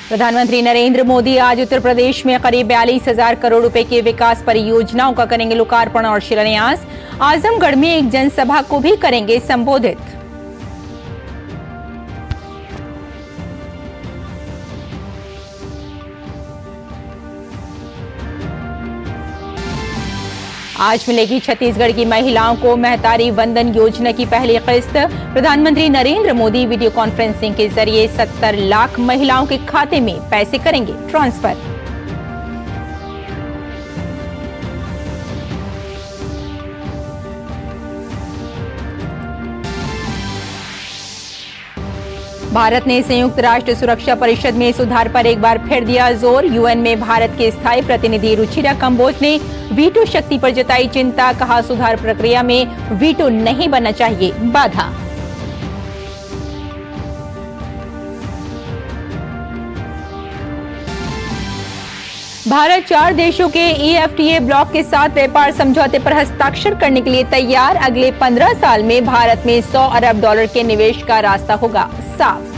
प्रधानमंत्री नरेंद्र मोदी आज उत्तर प्रदेश में करीब 42,000 करोड़ रुपए की विकास परियोजनाओं का करेंगे लोकार्पण और शिलान्यास। आजमगढ़ में एक जनसभा को भी करेंगे संबोधित। आज मिलेगी छत्तीसगढ़ की महिलाओं को महतारी वंदन योजना की पहली किस्त। प्रधानमंत्री नरेंद्र मोदी वीडियो कॉन्फ्रेंसिंग के जरिए 70 लाख महिलाओं के खाते में पैसे करेंगे ट्रांसफर। भारत ने संयुक्त राष्ट्र सुरक्षा परिषद में सुधार पर एक बार फिर दिया जोर। यूएन में भारत के स्थायी प्रतिनिधि रुचिरा कंबोज ने वीटो शक्ति पर जताई चिंता। कहा, सुधार प्रक्रिया में वीटो नहीं बनना चाहिए बाधा। भारत 4 देशों के EFTA ब्लॉक के साथ व्यापार समझौते पर हस्ताक्षर करने के लिए तैयार। अगले 15 साल में भारत में $100 अरब के निवेश का रास्ता होगा साफ।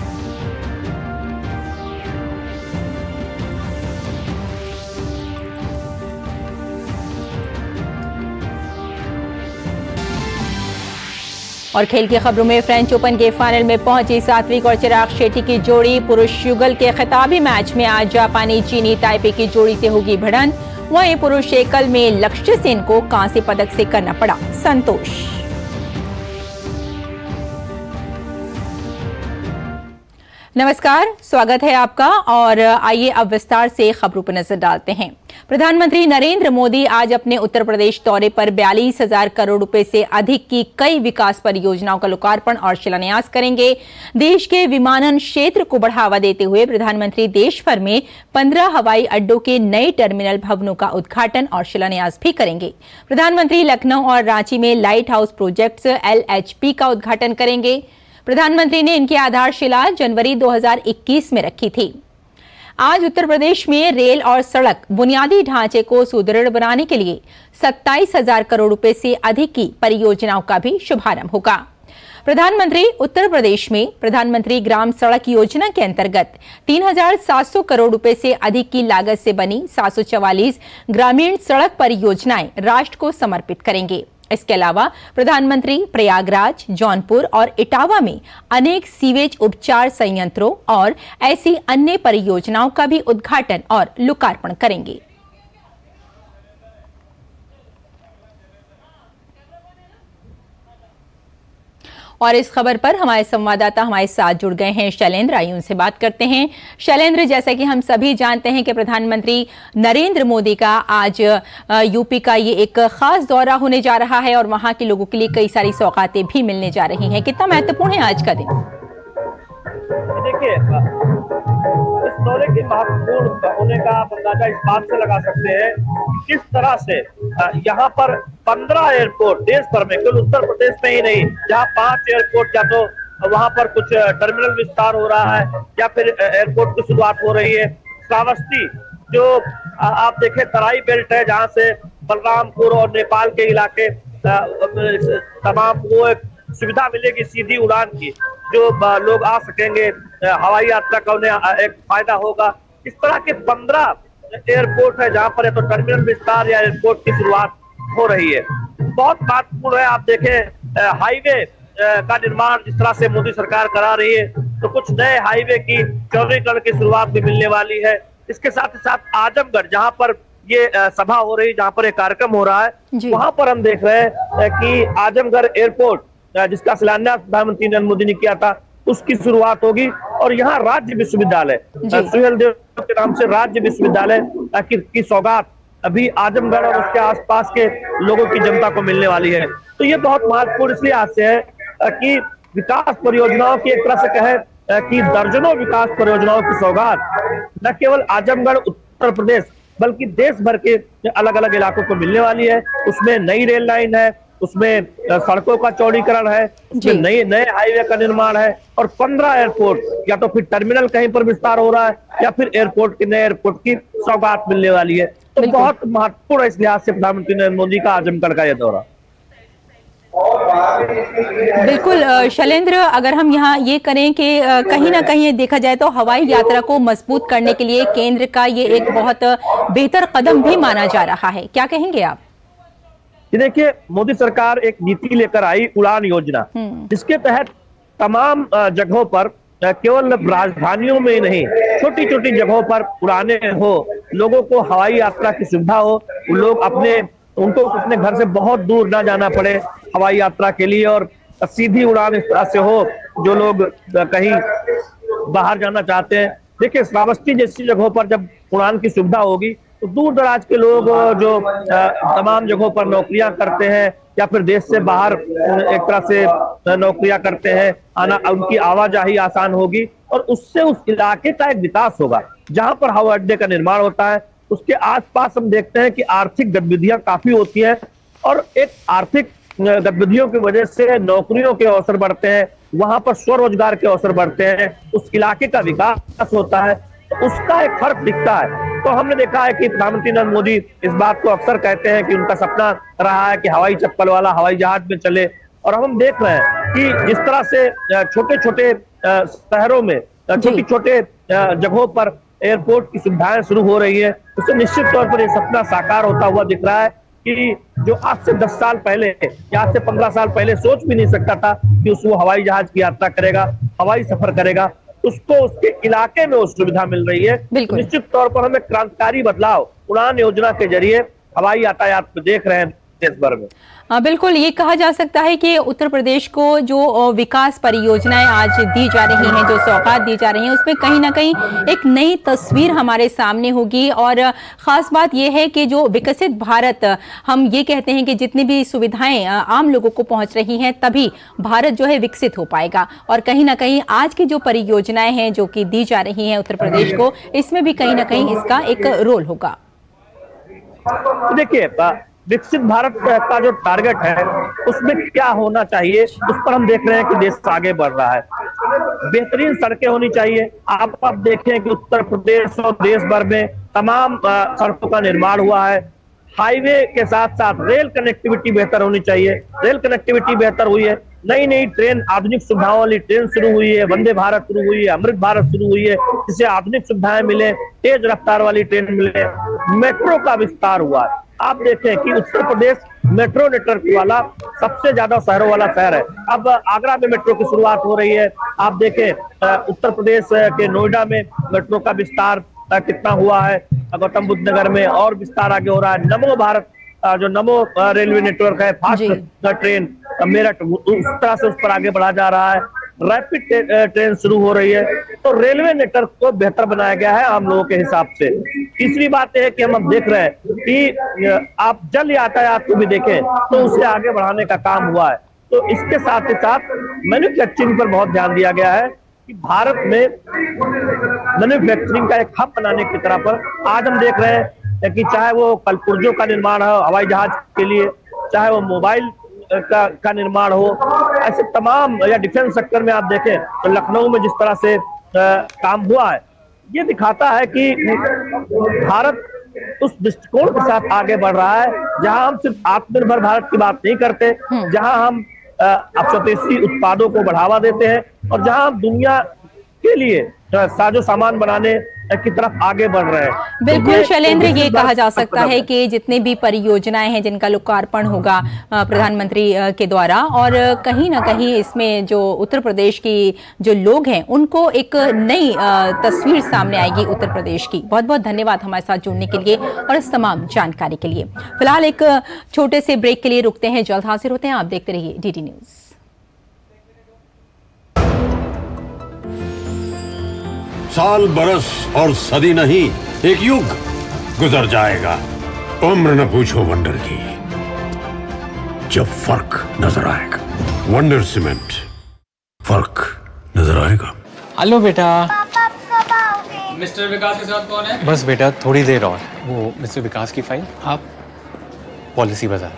और खेल की खबरों में फ्रेंच ओपन के फाइनल में पहुंची सात्विक और चिराग शेट्टी की जोड़ी। पुरुष युगल के खिताबी मैच में आज जापानी चीनी ताइपे की जोड़ी से होगी भिड़ंत। वहीं पुरुष एकल में लक्ष्य सेन को कांस्य पदक से करना पड़ा संतोष। नमस्कार, स्वागत है आपका और आइए अब विस्तार से खबरों पर नजर डालते हैं। प्रधानमंत्री नरेंद्र मोदी आज अपने उत्तर प्रदेश दौरे पर 42,000 करोड़ रुपए से अधिक की कई विकास परियोजनाओं का लोकार्पण और शिलान्यास करेंगे। देश के विमानन क्षेत्र को बढ़ावा देते हुए प्रधानमंत्री देश भर में 15 हवाई अड्डों के नए टर्मिनल भवनों का उद्घाटन और शिलान्यास भी करेंगे। प्रधानमंत्री लखनऊ और रांची में लाइट हाउस प्रोजेक्ट्स LHP का उद्घाटन करेंगे। प्रधानमंत्री ने इनकी आधारशिला जनवरी 2021 में रखी थी। आज उत्तर प्रदेश में रेल और सड़क बुनियादी ढांचे को सुदृढ़ बनाने के लिए 27,000 करोड़ रुपए से अधिक की परियोजनाओं का भी शुभारंभ होगा। प्रधानमंत्री उत्तर प्रदेश में प्रधानमंत्री ग्राम सड़क योजना के अंतर्गत 3,700 करोड़ रुपए से अधिक की लागत से बनी 744 ग्रामीण सड़क परियोजनाएं राष्ट्र को समर्पित करेंगे। इसके अलावा प्रधानमंत्री प्रयागराज, जौनपुर और इटावा में अनेक सीवेज उपचार संयंत्रों और ऐसी अन्य परियोजनाओं का भी उद्घाटन और लोकार्पण करेंगे। और इस खबर पर हमारे संवाददाता हमारे साथ जुड़ गए हैं शैलेंद्र। आइए उनसे बात करते हैं। शैलेंद्र, जैसा कि हम सभी जानते हैं कि प्रधानमंत्री नरेंद्र मोदी का आज यूपी का ये एक खास दौरा होने जा रहा है और वहां के लोगों के लिए कई सारी सौगातें भी मिलने जा रही हैं। कितना महत्वपूर्ण है आज का दिन? देखिए, इस दौरे के महत्वपूर्ण होने का आप अंदाजा इस बात से लगा सकते हैं किस तरह से यहाँ पर 15 एयरपोर्ट देश भर में, केवल उत्तर प्रदेश में ही नहीं, जहाँ 5 एयरपोर्ट या तो वहां पर कुछ टर्मिनल विस्तार हो रहा है या फिर एयरपोर्ट की शुरुआत हो रही है। श्रावस्ती जो आप देखें तराई बेल्ट है, जहाँ से बलरामपुर और नेपाल के इलाके तमाम वो एक सुविधा मिलेगी सीधी उड़ान की, जो लोग आ सकेंगे, हवाई यात्रा का उन्हें एक फायदा होगा। इस तरह के 15 एयरपोर्ट है जहाँ पर तो टर्मिनल विस्तार या एयरपोर्ट की शुरुआत हो रही है। बहुत महत्वपूर्ण है। आप देखें हाईवे का निर्माण जिस तरह से मोदी सरकार करा रही है, तो कुछ नए हाईवे की चौड़ीकरण की शुरुआत भी मिलने वाली है। इसके साथ ही साथ आजमगढ़, जहाँ पर ये सभा हो रही है, जहाँ पर एक कार्यक्रम हो रहा है, वहां पर हम देख रहे हैं कि आजमगढ़ एयरपोर्ट जिसका शिलान्यास प्रधानमंत्री नरेंद्र मोदी ने किया था, उसकी शुरुआत होगी। और यहाँ राज्य विश्वविद्यालय सुहेल देव के नाम से राज्य विश्वविद्यालय की सौगात अभी आजमगढ़ और उसके आसपास के लोगों की जनता को मिलने वाली है। तो ये बहुत महत्वपूर्ण इसलिए आज से है कि विकास परियोजनाओं की एक तरह से कहे कि दर्जनों विकास परियोजनाओं की सौगात न केवल आजमगढ़ उत्तर प्रदेश बल्कि देश भर के अलग अलग इलाकों को मिलने वाली है। उसमें नई रेल लाइन है, उसमें सड़कों का चौड़ीकरण है, उसमें नए हाईवे का निर्माण है और 15 एयरपोर्ट या तो फिर टर्मिनल कहीं पर विस्तार हो रहा है या फिर नए एयरपोर्ट की सौगात मिलने वाली है। तो बहुत महत्वपूर्ण है इस लिहाज से प्रधानमंत्री नरेंद्र मोदी का आजमगढ़ का यह दौरा। बिल्कुल शैलेंद्र, अगर हम यहाँ ये करें कि कहीं ना कहीं देखा जाए तो हवाई यात्रा को मजबूत करने के लिए केंद्र का ये एक बहुत बेहतर कदम भी माना जा रहा है, क्या कहेंगे आप? देखिए, मोदी सरकार एक नीति लेकर आई, उड़ान योजना, जिसके तहत तमाम जगहों पर केवल राजधानियों में नहीं, छोटी छोटी जगहों पर उड़ाने हो, लोगों को हवाई यात्रा की सुविधा हो, लोग उनको अपने घर से बहुत दूर ना जाना पड़े हवाई यात्रा के लिए, और सीधी उड़ान इस तरह से हो जो लोग कहीं बाहर जाना चाहते हैं। देखिए, श्रावस्ती जैसी जगहों पर जब उड़ान की सुविधा होगी तो दूर दराज के लोग जो तमाम जगहों पर नौकरियां करते हैं या फिर देश से बाहर एक तरह से नौकरियां करते हैं, आना, उनकी आवाजाही आसान होगी और उससे उस इलाके का एक विकास होगा। जहां पर हवाई अड्डे का निर्माण होता है उसके आसपास हम देखते हैं कि आर्थिक गतिविधियां काफी होती हैं और एक आर्थिक गतिविधियों की वजह से नौकरियों के अवसर बढ़ते हैं, वहां पर स्वरोजगार के अवसर बढ़ते हैं, उस इलाके का विकास होता है, तो उसका एक फर्क दिखता है। तो हमने देखा है कि प्रधानमंत्री नरेंद्र मोदी इस बात को अक्सर कहते हैं कि उनका सपना रहा है कि हवाई चप्पल वाला हवाई जहाज में चले, और हम देख रहे हैं कि जिस तरह से छोटे छोटे शहरों में छोटी छोटे जगहों पर एयरपोर्ट की सुविधाएं शुरू हो रही है, उससे निश्चित तौर पर यह सपना साकार होता हुआ दिख रहा है कि जो आज से 10 साल पहले या आज से 15 साल पहले सोच भी नहीं सकता था कि वो हवाई जहाज की यात्रा करेगा, हवाई सफर करेगा, उसको उसके इलाके में वो सुविधा मिल रही है। निश्चित तौर पर हमें क्रांतिकारी बदलाव उड़ान योजना के जरिए हवाई यातायात में देख रहे हैं देश भर में। बिल्कुल, ये कहा जा सकता है कि उत्तर प्रदेश को जो विकास परियोजनाएं आज दी जा रही हैं, जो सौगात दी जा रही हैं, उसमें कहीं ना कहीं एक नई तस्वीर हमारे सामने होगी। और खास बात यह है कि जो विकसित भारत हम ये कहते हैं कि जितनी भी सुविधाएं आम लोगों को पहुंच रही हैं तभी भारत जो है विकसित हो पाएगा। और कहीं ना कहीं आज की जो परियोजनाएं हैं जो कि दी जा रही हैं उत्तर प्रदेश को, इसमें भी कहीं ना कहीं इसका एक रोल होगा। देखिए, विकसित भारत का जो टारगेट है उसमें क्या होना चाहिए, उस पर हम देख रहे हैं कि देश आगे बढ़ रहा है। बेहतरीन सड़कें होनी चाहिए। आप देखें कि उत्तर प्रदेश और देश भर में तमाम सड़कों का निर्माण हुआ है। हाईवे के साथ साथ रेल कनेक्टिविटी बेहतर होनी चाहिए। रेल कनेक्टिविटी बेहतर हुई है, नई नई ट्रेन, आधुनिक सुविधाओं वाली ट्रेन शुरू हुई है, वंदे भारत शुरू हुई है, अमृत भारत शुरू हुई है, जिससे आधुनिक सुविधाएं मिले, तेज रफ्तार वाली ट्रेन मिले, मेट्रो का विस्तार हुआ है। आप देखें कि उत्तर प्रदेश मेट्रो नेटवर्क वाला सबसे ज्यादा शहरों वाला शहर है। अब आगरा में मेट्रो की शुरुआत हो रही है। आप देखें उत्तर प्रदेश के नोएडा में मेट्रो का विस्तार कितना हुआ है, गौतम बुद्ध नगर में और विस्तार आगे हो रहा है। नमो भारत जो नमो रेलवे नेटवर्क है, फास्ट ट्रेन मेरठ, उस तरह से उस पर आगे बढ़ा जा रहा है। रैपिड ट्रेन शुरू हो रही है, तो रेलवे नेटवर्क को बेहतर बनाया गया है आम लोगों के हिसाब से। तीसरी बात है कि हम देख रहे हैं कि आप जल यातायात को भी देखें तो उसे आगे बढ़ाने का काम हुआ है। तो इसके साथ ही साथ मैन्युफैक्चरिंग पर बहुत ध्यान दिया गया है कि भारत में मैन्युफैक्चरिंग का एक हब बनाने की तरफ पर आज हम देख रहे हैं कि चाहे वो कलपुर्जों का निर्माण हो हवाई जहाज के लिए, चाहे वो मोबाइल का निर्माण हो, ऐसे तमाम, या डिफेंस सेक्टर में आप देखें तो लखनऊ में जिस तरह से काम हुआ है, ये दिखाता है कि भारत उस दृष्टिकोण के साथ आगे बढ़ रहा है जहां हम सिर्फ आत्मनिर्भर भारत की बात नहीं करते, जहां हम स्वदेशी उत्पादों को बढ़ावा देते हैं और जहां हम दुनिया के लिए साजो सामान बनाने की तरफ आगे बढ़ रहे हैं। बिल्कुल शैलेंद्र, ये कहा जा सकता है कि जितने भी परियोजनाएं हैं जिनका लोकार्पण होगा प्रधानमंत्री के द्वारा, और कहीं ना कहीं इसमें जो उत्तर प्रदेश की जो लोग हैं उनको एक नई तस्वीर सामने आएगी उत्तर प्रदेश की। बहुत बहुत धन्यवाद हमारे साथ जुड़ने के लिए और इस तमाम जानकारी के लिए। फिलहाल एक छोटे से ब्रेक के लिए रुकते हैं, जल्द हाजिर होते हैं। आप देखते रहिए DD न्यूज। साल, बरस और सदी नहीं, एक युग गुजर जाएगा। उम्र न पूछो वंडर की, जब फर्क नजर आएगा। वंडर सीमेंट, फर्क नजर आएगा। हेलो बेटा। पापा कब आओगे? मिस्टर विकास के साथ कौन है? बस बेटा थोड़ी देर और। वो मिस्टर विकास की फाइल आप पॉलिसी बाजार।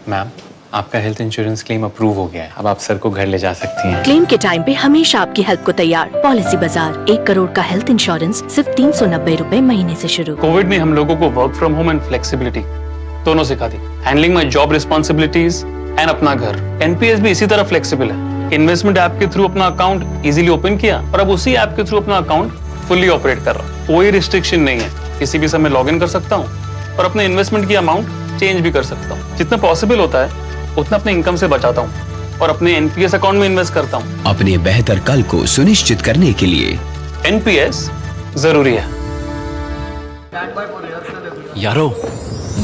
मैम, आपका हेल्थ इंश्योरेंस क्लेम अप्रूव हो गया है, अब आप सर को घर ले जा सकती हैं। क्लेम के टाइम पे हमेशा आपकी हेल्प को तैयार। पॉलिसी बाजार, 1 करोड़ का हेल्थ इंश्योरेंस सिर्फ 390 रुपए महीने से शुरू। कोविड ने हम लोगों को work from home and flexibility दोनों सिखा दी। Handling my job responsibilities and अपना घर। एनपीएस भी इसी तरह फ्लेक्सिबल है। इन्वेस्टमेंट ऐप के थ्रू अपना अकाउंट इजीली ओपन किया और अब उसी ऐप के थ्रू अपना अकाउंट फुल्ली ऑपरेट कर रहा हूं। कोई रिस्ट्रिक्शन नहीं है, किसी भी समय लॉग इन कर सकता हूं और अपने इन्वेस्टमेंट की अमाउंट चेंज भी कर सकता हूं। जितना पॉसिबल होता है उतना अपने इनकम से बचाता हूं और अपने एनपीएस अकाउंट में इन्वेस्ट करता हूं। अपने बेहतर कल को सुनिश्चित करने के लिए एनपीएस जरूरी है। यारो,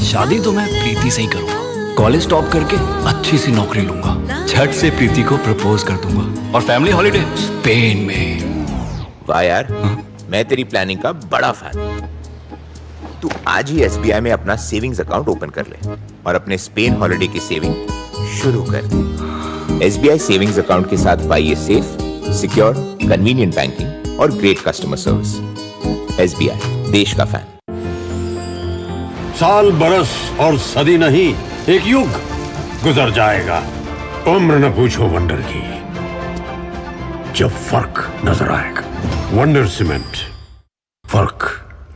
शादी तो मैं प्रीति से ही करूंगा। कॉलेज टॉप करके अच्छी सी नौकरी लूंगा, झट से प्रीति को प्रपोज कर दूंगा और फैमिली हॉलिडे स्पेन में। वाह यार, मैं तेरी प्लानिंग का बड़ा फैन। तू आज ही एसबीआई में अपना सेविंग्स अकाउंट ओपन कर ले और अपने स्पेन हॉलिडे की सेविंग शुरू कर दे। एसबीआई सेविंग्स अकाउंट के साथ पाइए सेफ, सिक्योर, कन्वीनियंट बैंकिंग और ग्रेट कस्टमर सर्विस। एसबीआई, देश का फैन। साल बरस और सदी नहीं, एक युग गुजर जाएगा। उम्र न पूछो वंडर की, जब फर्क नजर आएगा। वंडर सीमेंट, फर्क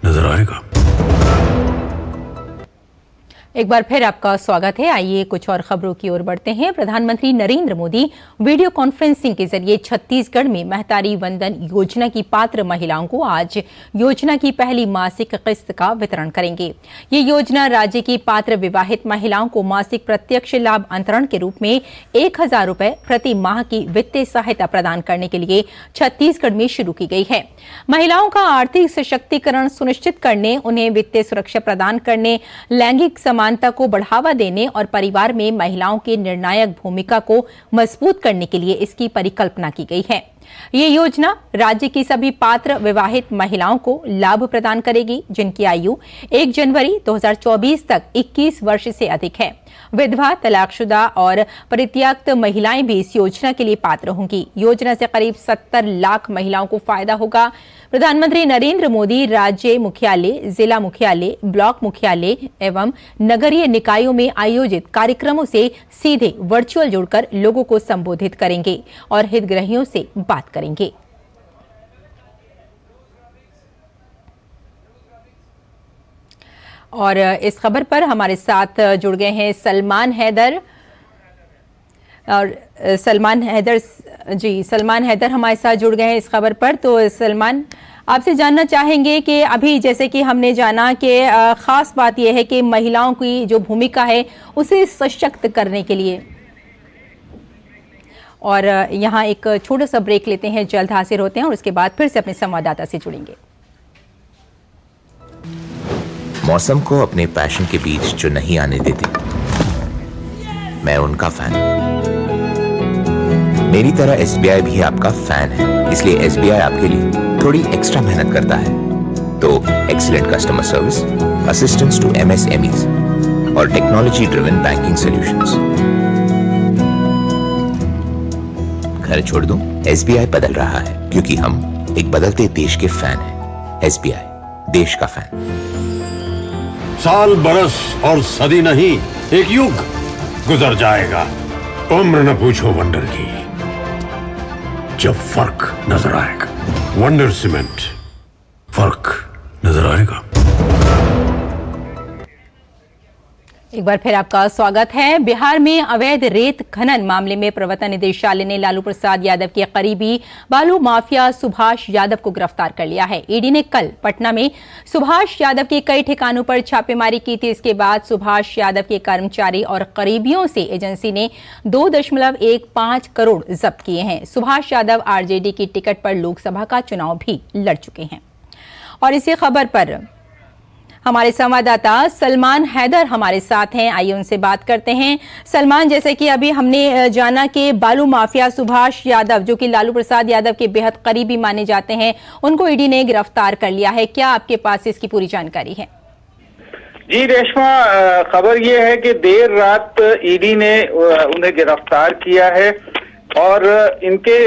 नजर आएगा। एक बार फिर आपका स्वागत है। आइए कुछ और खबरों की ओर बढ़ते हैं। प्रधानमंत्री नरेंद्र मोदी वीडियो कॉन्फ्रेंसिंग के जरिए छत्तीसगढ़ में महतारी वंदन योजना की पात्र महिलाओं को आज योजना की पहली मासिक किस्त का वितरण करेंगे। ये योजना राज्य की पात्र विवाहित महिलाओं को मासिक प्रत्यक्ष लाभ अंतरण के रूप में 1,000 रुपए प्रति माह की वित्तीय सहायता प्रदान करने के लिए छत्तीसगढ़ में शुरू की गई है। महिलाओं का आर्थिक सशक्तिकरण सुनिश्चित करने, उन्हें वित्तीय सुरक्षा प्रदान करने, लैंगिक समानता को बढ़ावा देने और परिवार में महिलाओं की निर्णायक भूमिका को मजबूत करने के लिए इसकी परिकल्पना की गई है। ये योजना राज्य की सभी पात्र विवाहित महिलाओं को लाभ प्रदान करेगी जिनकी आयु 1 जनवरी 2024 तक 21 वर्ष से अधिक है। विधवा, तलाकशुदा और परित्यक्त महिलाएं भी इस योजना के लिए पात्र होंगी। योजना से करीब 70 लाख महिलाओं को फायदा होगा। प्रधानमंत्री नरेंद्र मोदी राज्य मुख्यालय, जिला मुख्यालय, ब्लॉक मुख्यालय एवं नगरीय निकायों में आयोजित कार्यक्रमों से सीधे वर्चुअल जुड़कर लोगों को संबोधित करेंगे और हितग्राहियों से बात करेंगे। और इस खबर पर हमारे साथ जुड़ गए हैं सलमान हैदर। और सलमान हैदर हमारे साथ जुड़ गए हैं इस खबर पर। तो सलमान, आपसे जानना चाहेंगे कि अभी जैसे कि हमने जाना कि खास बात यह है कि महिलाओं की जो भूमिका है उसे सशक्त करने के लिए, और यहाँ एक छोटा सा ब्रेक लेते हैं, जल्द हाजिर होते हैं और उसके बाद फिर से अपने संवाददाता से जुड़ेंगे। मौसम को अपने पैशन के बीच जो नहीं आने देते, मैं उनका फैन। मेरी तरह एसबीआई भी आपका फैन है, इसलिए एसबीआई आपके लिए थोड़ी एक्स्ट्रा मेहनत करता है। तो excellent customer service, assistance to MSMEs और टेक्नोलॉजी ड्रिवन बैंकिंग सॉल्यूशंस। घर छोड़ दूं, एसबीआई बदल रहा है क्योंकि हम एक बदलते देश के फैन हैं। एसबीआई, देश का फैन। साल बरस और सदी नहीं, एक युग गुजर जाएगा। उम्र न पूछो वंडर की, जब फर्क नजर आएगा। वंडर सीमेंट, फर्क नजर आएगा। एक बार फिर आपका स्वागत है। बिहार में अवैध रेत खनन मामले में प्रवर्तन निदेशालय ने लालू प्रसाद यादव के करीबी बालू माफिया सुभाष यादव को गिरफ्तार कर लिया है। ईडी ने कल पटना में सुभाष यादव के कई ठिकानों पर छापेमारी की थी। इसके बाद सुभाष यादव के कर्मचारी और करीबियों से एजेंसी ने 2.15 करोड़ जब्त किए हैं। सुभाष यादव आरजेडी की टिकट पर लोकसभा का चुनाव भी लड़ चुके हैं। और इसी खबर पर हमारे संवाददाता सलमान हैदर हमारे साथ हैं, आइए उनसे बात करते हैं। सलमान, जैसे कि अभी हमने जाना कि बालू माफिया सुभाष यादव, जो कि लालू प्रसाद यादव के बेहद करीबी माने जाते हैं, उनको ईडी ने गिरफ्तार कर लिया है। क्या आपके पास इसकी पूरी जानकारी है? जी रेशमा, खबर ये है कि देर रात ईडी ने उन्हें गिरफ्तार किया है और इनके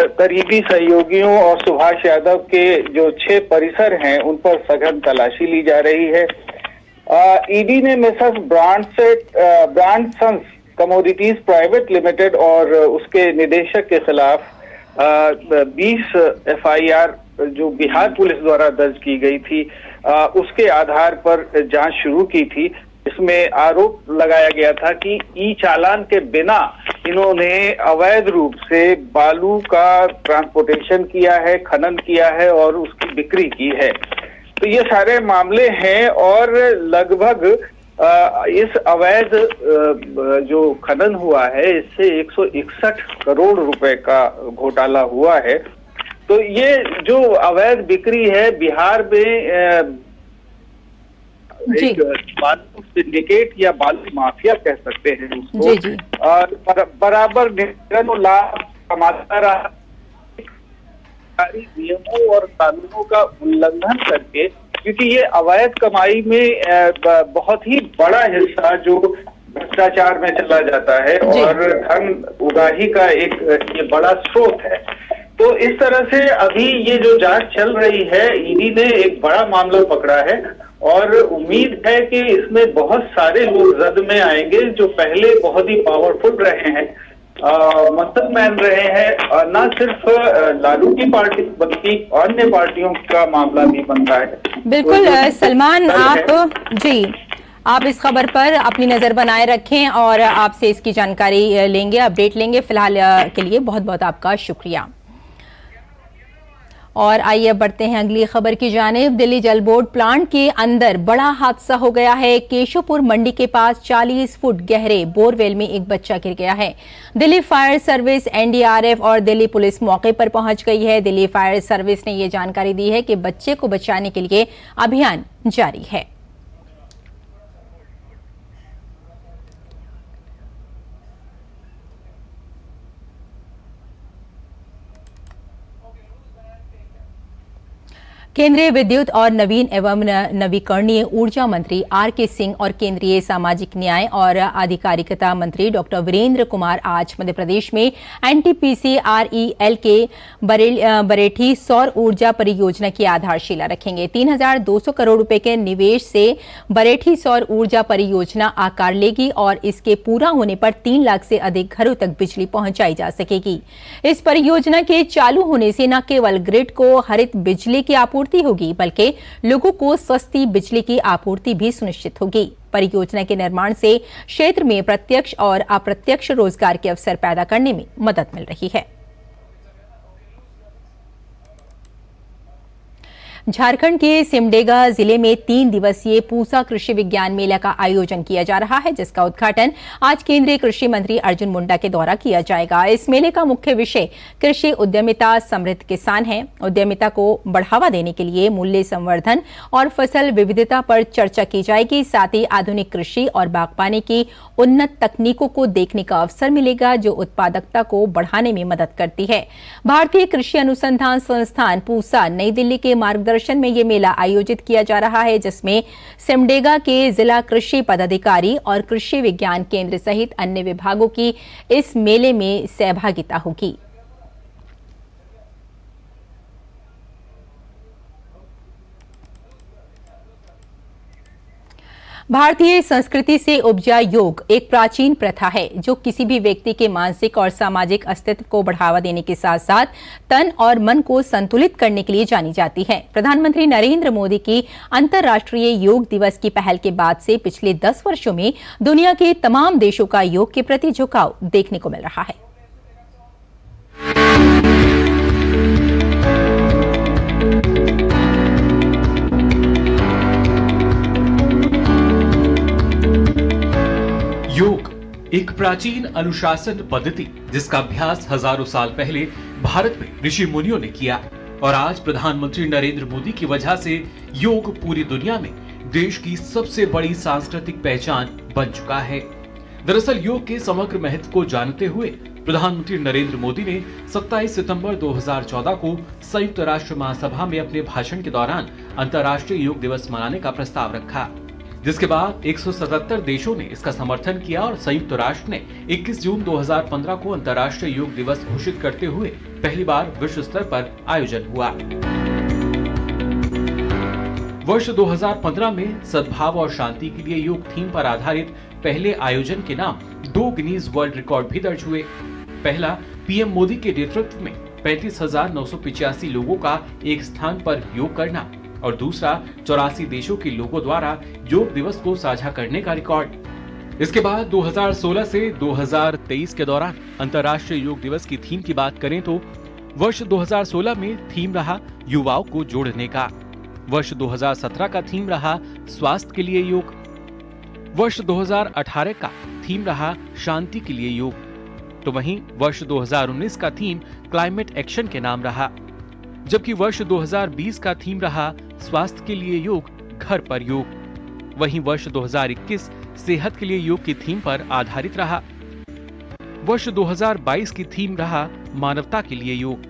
करीबी सहयोगियों और सुभाष यादव के जो 6 परिसर हैं उन पर सघन तलाशी ली जा रही है। ईडी ने मिसेस ब्रांडसंस कमोडिटीज प्राइवेट लिमिटेड और उसके निदेशक के खिलाफ 20 एफआईआर जो बिहार पुलिस द्वारा दर्ज की गई थी उसके आधार पर जांच शुरू की थी। इसमें आरोप लगाया गया था कि ई चालान के बिना इन्होंने अवैध रूप से बालू का ट्रांसपोर्टेशन किया है, खनन किया है और उसकी बिक्री की है। तो ये सारे मामले हैं और लगभग इस अवैध जो खनन हुआ है इससे 161 करोड़ रुपए का घोटाला हुआ है। तो ये जो अवैध बिक्री है बिहार में एक बालू सिंडिकेट या बालू माफिया कह सकते हैं उसको, जी। और बराबर निरंतर लाभ कमाता रहा, नियमों और कानूनों का उल्लंघन करके, क्योंकि ये अवैध कमाई में बहुत ही बड़ा हिस्सा जो भ्रष्टाचार में चला जाता है और धन उगाही का एक ये बड़ा स्रोत है। तो इस तरह से अभी ये जो जांच चल रही है, ईडी ने एक बड़ा मामला पकड़ा है और उम्मीद है कि इसमें बहुत सारे लोग जद में आएंगे जो पहले बहुत ही पावरफुल रहे हैं, मसलमैन रहे हैं। न सिर्फ लालू की पार्टी बल्कि अन्य पार्टियों का मामला भी बन रहा है। बिल्कुल सलमान, आप इस खबर पर अपनी नजर बनाए रखें और आपसे इसकी जानकारी लेंगे, अपडेट लेंगे। फिलहाल के लिए बहुत बहुत आपका शुक्रिया। और आइए अब बढ़ते हैं अगली खबर की जानिब। दिल्ली जल बोर्ड प्लांट के अंदर बड़ा हादसा हो गया है। केशवपुर मंडी के पास 40 फुट गहरे बोरवेल में एक बच्चा गिर गया है। दिल्ली फायर सर्विस, एनडीआरएफ और दिल्ली पुलिस मौके पर पहुंच गई है। दिल्ली फायर सर्विस ने यह जानकारी दी है कि बच्चे को बचाने के लिए अभियान जारी है। केंद्रीय विद्युत और नवीन एवं नवीकरणीय ऊर्जा मंत्री आर.के. सिंह और केंद्रीय सामाजिक न्याय और आधिकारिकता मंत्री डॉक्टर वीरेंद्र कुमार आज मध्य प्रदेश में एनटीपीसी आरईएल के बरेठी सौर ऊर्जा परियोजना की आधारशिला रखेंगे। 3,200 करोड़ रुपए के निवेश से बरेठी सौर ऊर्जा परियोजना आकार लेगी और इसके पूरा होने पर 3 लाख से अधिक घरों तक बिजली पहुंचाई जा सकेगी। इस परियोजना के चालू होने से न केवल ग्रिड को हरित बिजली की आपूर्ति होगी बल्कि लोगों को सस्ती बिजली की आपूर्ति भी सुनिश्चित होगी। परियोजना के निर्माण से क्षेत्र में प्रत्यक्ष और अप्रत्यक्ष रोजगार के अवसर पैदा करने में मदद मिल रही है। झारखंड के सिमडेगा जिले में 3 दिवसीय पूसा कृषि विज्ञान मेला का आयोजन किया जा रहा है, जिसका उद्घाटन आज केंद्रीय कृषि मंत्री अर्जुन मुंडा के द्वारा किया जाएगा। इस मेले का मुख्य विषय कृषि उद्यमिता समृद्ध किसान है। उद्यमिता को बढ़ावा देने के लिए मूल्य संवर्धन और फसल विविधता पर चर्चा की जाएगी। साथ ही आधुनिक कृषि और बागवानी की उन्नत तकनीकों को देखने का अवसर मिलेगा, जो उत्पादकता को बढ़ाने में मदद करती है। भारतीय कृषि अनुसंधान संस्थान पूसा नई दिल्ली के मार्गदर्शन में यह मेला आयोजित किया जा रहा है, जिसमें सिमडेगा के जिला कृषि पदाधिकारी और कृषि विज्ञान केंद्र सहित अन्य विभागों की इस मेले में सहभागिता होगी। भारतीय संस्कृति से उपजा योग एक प्राचीन प्रथा है, जो किसी भी व्यक्ति के मानसिक और सामाजिक अस्तित्व को बढ़ावा देने के साथ साथ तन और मन को संतुलित करने के लिए जानी जाती है। प्रधानमंत्री नरेंद्र मोदी की अंतर्राष्ट्रीय योग दिवस की पहल के बाद से पिछले 10 वर्षों में दुनिया के तमाम देशों का योग के प्रति झुकाव देखने को मिल रहा है। योग एक प्राचीन अनुशासन पद्धति, जिसका अभ्यास हजारों साल पहले भारत में ऋषि मुनियों ने किया और आज प्रधानमंत्री नरेंद्र मोदी की वजह से योग पूरी दुनिया में देश की सबसे बड़ी सांस्कृतिक पहचान बन चुका है। दरअसल योग के समग्र महत्व को जानते हुए प्रधानमंत्री नरेंद्र मोदी ने 27 सितंबर 2014 को संयुक्त राष्ट्र महासभा में अपने भाषण के दौरान अंतर्राष्ट्रीय योग दिवस मनाने का प्रस्ताव रखा, जिसके बाद 177 देशों ने इसका समर्थन किया और संयुक्त राष्ट्र ने 21 जून 2015 को अंतर्राष्ट्रीय योग दिवस घोषित करते हुए पहली बार विश्व स्तर पर आयोजन हुआ। वर्ष 2015 में सद्भाव और शांति के लिए योग थीम पर आधारित पहले आयोजन के नाम 2 गिनीज वर्ल्ड रिकॉर्ड भी दर्ज हुए। पहला पीएम मोदी के नेतृत्व में 35,985 लोगों का एक स्थान पर योग करना, और दूसरा 84 देशों के लोगों द्वारा योग दिवस को साझा करने का रिकॉर्ड। इसके बाद 2016 से 2023 के दौरान अंतर्राष्ट्रीय योग दिवस की थीम की बात करें तो वर्ष 2016 में थीम रहा युवाओं को जोड़ने का, वर्ष 2017 का थीम रहा स्वास्थ्य के लिए योग, वर्ष 2018 का थीम रहा शांति के लिए योग, तो वहीं वर्ष 2019 का थीम क्लाइमेट एक्शन के नाम रहा, जबकि वर्ष 2020 का थीम रहा स्वास्थ्य के लिए योग, घर पर योग। वहीं वर्ष 2021 सेहत के लिए योग की थीम पर आधारित रहा। वर्ष 2022 की थीम रहा मानवता के लिए योग,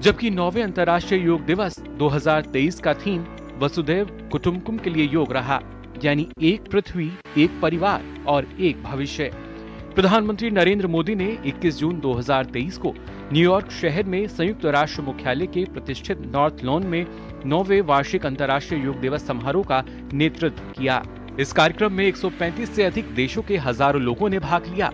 जबकि 9वें अंतर्राष्ट्रीय योग दिवस 2023 का थीम वसुधैव कुटुंबकम के लिए योग रहा, यानी एक पृथ्वी, एक परिवार और एक भविष्य। प्रधानमंत्री नरेंद्र मोदी ने 21 जून 2023 को न्यूयॉर्क शहर में संयुक्त राष्ट्र मुख्यालय के प्रतिष्ठित नॉर्थ लॉन में 9वें वार्षिक अंतर्राष्ट्रीय योग दिवस समारोह का नेतृत्व किया। इस कार्यक्रम में 135 से अधिक देशों के हजारों लोगों ने भाग लिया,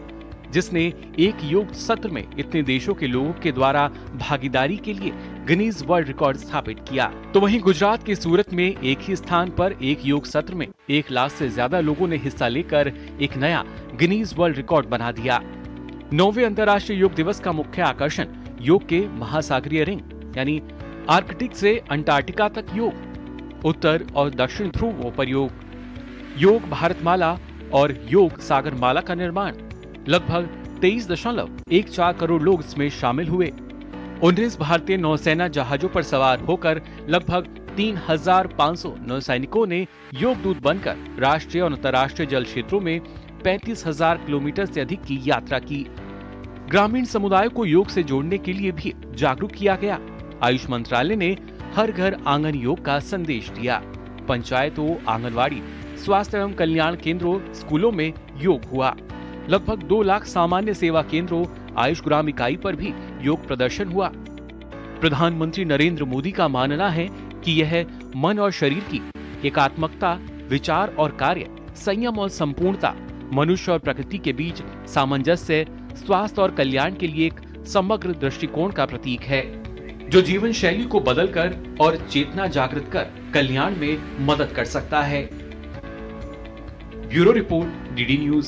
जिसने एक योग सत्र में इतने देशों के लोगों के द्वारा भागीदारी के लिए गिनीज वर्ल्ड रिकॉर्ड स्थापित किया। तो वहीं गुजरात के सूरत में एक ही स्थान पर एक योग सत्र में 1 लाख से ज्यादा लोगों ने हिस्सा लेकर एक नया गिनीज वर्ल्ड रिकॉर्ड बना दिया। 9वें अंतर्राष्ट्रीय योग दिवस का मुख्य आकर्षण योग के महासागरीय रिंग यानी आर्कटिक से अंटार्कटिका तक योग, उत्तर और दक्षिण ध्रुवों पर योग भारतमाला और योग सागरमाला का निर्माण। लगभग 23.14 करोड़ लोग इसमें शामिल हुए। 19 भारतीय नौसेना जहाजों पर सवार होकर लगभग 3,500 नौसैनिकों ने योग दूत बनकर राष्ट्रीय और अंतर्राष्ट्रीय जल क्षेत्रों में 35,000 किलोमीटर से अधिक की यात्रा की। ग्रामीण समुदाय को योग से जोड़ने के लिए भी जागरूक किया गया। आयुष मंत्रालय ने हर घर आंगन योग का संदेश दिया। पंचायतों, आंगनवाड़ी, स्वास्थ्य एवं कल्याण केंद्रों, स्कूलों में योग हुआ। लगभग 2 लाख सामान्य सेवा केंद्रों, आयुष ग्राम इकाई पर भी योग प्रदर्शन हुआ। प्रधानमंत्री नरेंद्र मोदी का मानना है कि यह मन और शरीर की एकात्मकता, विचार और कार्य, संयम और संपूर्णता, मनुष्य और प्रकृति के बीच सामंजस्य, स्वास्थ्य और कल्याण के लिए एक समग्र दृष्टिकोण का प्रतीक है, जो जीवन शैली को बदलकर और चेतना जागृत कर कल्याण में मदद कर सकता है। Bureau report, DD news.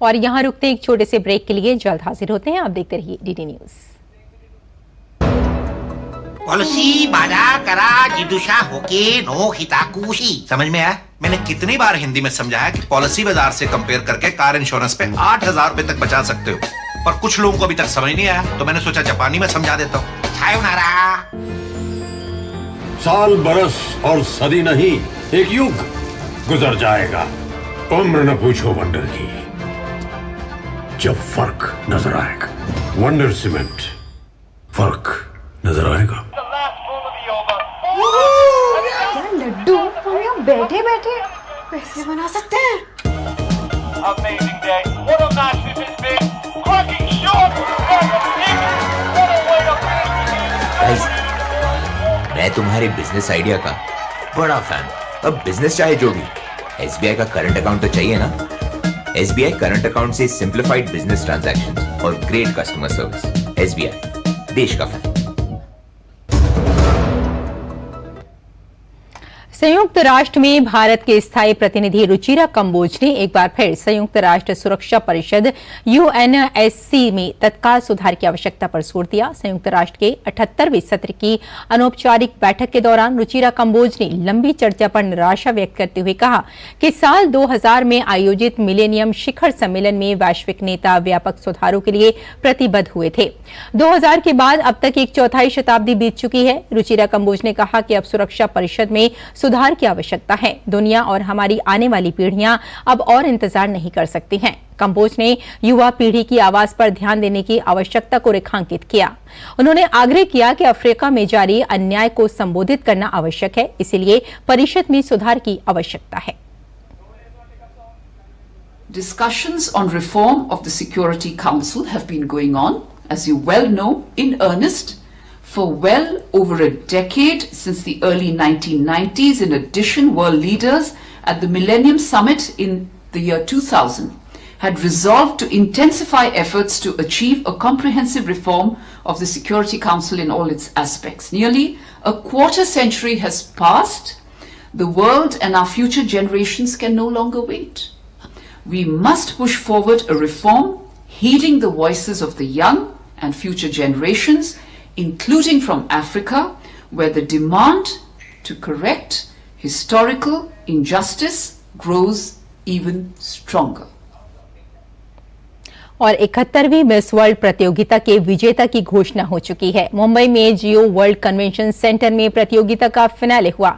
और यहाँ रुकते हैं एक छोटे से ब्रेक के लिए, जल्द हाजिर होते हैं। आप देखते रहिए डीडी न्यूज। पॉलिसी बाजार करा जिदुषा होके नो हिताकुशी। समझ में आया? मैंने कितनी बार हिंदी में समझाया कि पॉलिसी बाजार से कंपेयर करके कार इंश्योरेंस पे 8,000 रुपए तक बचा सकते हो, पर कुछ लोगों को अभी तक समझ नहीं आया, तो मैंने सोचा जापानी में समझा देता हूँ। साल, बरस और सदी नहीं, एक युग गुजर जाएगा। उम्र न पूछो वंडर की, जब फर्क नजर आएगा। वंडर सीमेंट, फर्क नजर आएगा। लड्डू हम यहाँ बैठे बैठे पैसे बना सकते हैं। मैं तुम्हारे बिजनेस आइडिया का बड़ा फैन। अब बिजनेस चाहे जो भी, एसबीआई का करंट अकाउंट तो चाहिए ना। एसबीआई करंट अकाउंट से सिंप्लीफाइड बिजनेस ट्रांजैक्शन और ग्रेट कस्टमर सर्विस। एसबीआई, देश का फैन। संयुक्त राष्ट्र में भारत के स्थायी प्रतिनिधि रुचिरा कंबोज ने एक बार फिर संयुक्त राष्ट्र सुरक्षा परिषद यूएनएससी में तत्काल सुधार की आवश्यकता पर जोर दिया। संयुक्त राष्ट्र के 78वें सत्र की अनौपचारिक बैठक के दौरान रुचिरा कंबोज ने लंबी चर्चा पर निराशा व्यक्त करते हुए कहा कि साल 2000 में आयोजित मिलेनियम शिखर सम्मेलन में वैश्विक नेता व्यापक सुधारों के लिए प्रतिबद्ध हुए थे। 2000 के बाद अब तक 1/4 शताब्दी बीत चुकी है। रुचिरा कंबोज ने कहा कि अब सुरक्षा परिषद में सुधार की आवश्यकता है। दुनिया और हमारी आने वाली पीढ़ियां अब और इंतजार नहीं कर सकती हैं। कंबोज ने युवा पीढ़ी की आवाज पर ध्यान देने की आवश्यकता को रेखांकित किया। उन्होंने आग्रह किया कि अफ्रीका में जारी अन्याय को संबोधित करना आवश्यक है, इसलिए परिषद में सुधार की आवश्यकता है। Discussions on reform of the Security Council have been going on, as you well know, in earnest for well over a decade since the early 1990s. In addition, world leaders at the Millennium Summit in the year 2000 had resolved to intensify efforts to achieve a comprehensive reform of the Security Council in all its aspects. Nearly a quarter century has passed. The world and our future generations can no longer wait. We must push forward a reform, heeding the voices of the young and future generations, including from Africa, where the demand to correct historical injustice grows even stronger. और 71वीं miss world प्रतियोगिता के विजेता की घोषणा हो चुकी है। मुंबई में जियो वर्ल्ड कन्वेंशन सेंटर में प्रतियोगिता का फिनाले हुआ।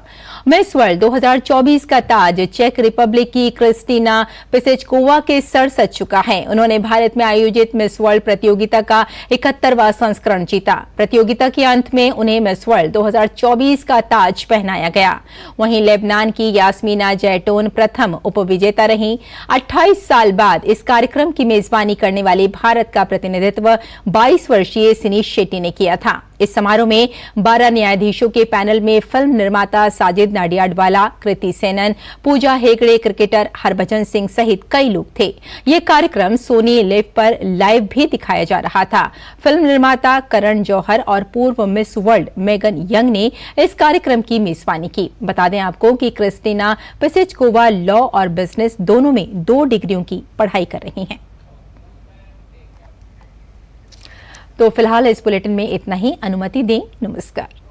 मिस वर्ल्ड 2024 का ताज चेक रिपब्लिक की क्रिस्टीना पिसेचकोवा के सर सज चुका है। उन्होंने भारत में आयोजित मिस वर्ल्ड प्रतियोगिता का 71वां संस्करण जीता। प्रतियोगिता के अंत में उन्हें मिस वर्ल्ड 2024 का ताज पहनाया गया। वहीं लेबनान की यास्मीना जैटोन प्रथम उपविजेता रहीं। 28 साल बाद इस कार्यक्रम की मेजबानी करने वाले भारत का प्रतिनिधित्व 22 वर्षीय सिनीश शेट्टी ने किया था। इस समारोह में 12 न्यायाधीशों के पैनल में फिल्म निर्माता साजिद नाडियाडवाला, कृति सेनन, पूजा हेगड़े, क्रिकेटर हरभजन सिंह सहित कई लोग थे। ये कार्यक्रम सोनी लिव पर लाइव भी दिखाया जा रहा था। फिल्म निर्माता करण जौहर और पूर्व मिस वर्ल्ड मेगन यंग ने इस कार्यक्रम की मेजबानी की। बता दें आपको कि क्रिस्टीना पिसेचकोवा लॉ और बिजनेस दोनों में 2 डिग्रियों की पढ़ाई कर रही हैं। तो फिलहाल इस बुलेटिन में इतना ही। अनुमति दें। नमस्कार।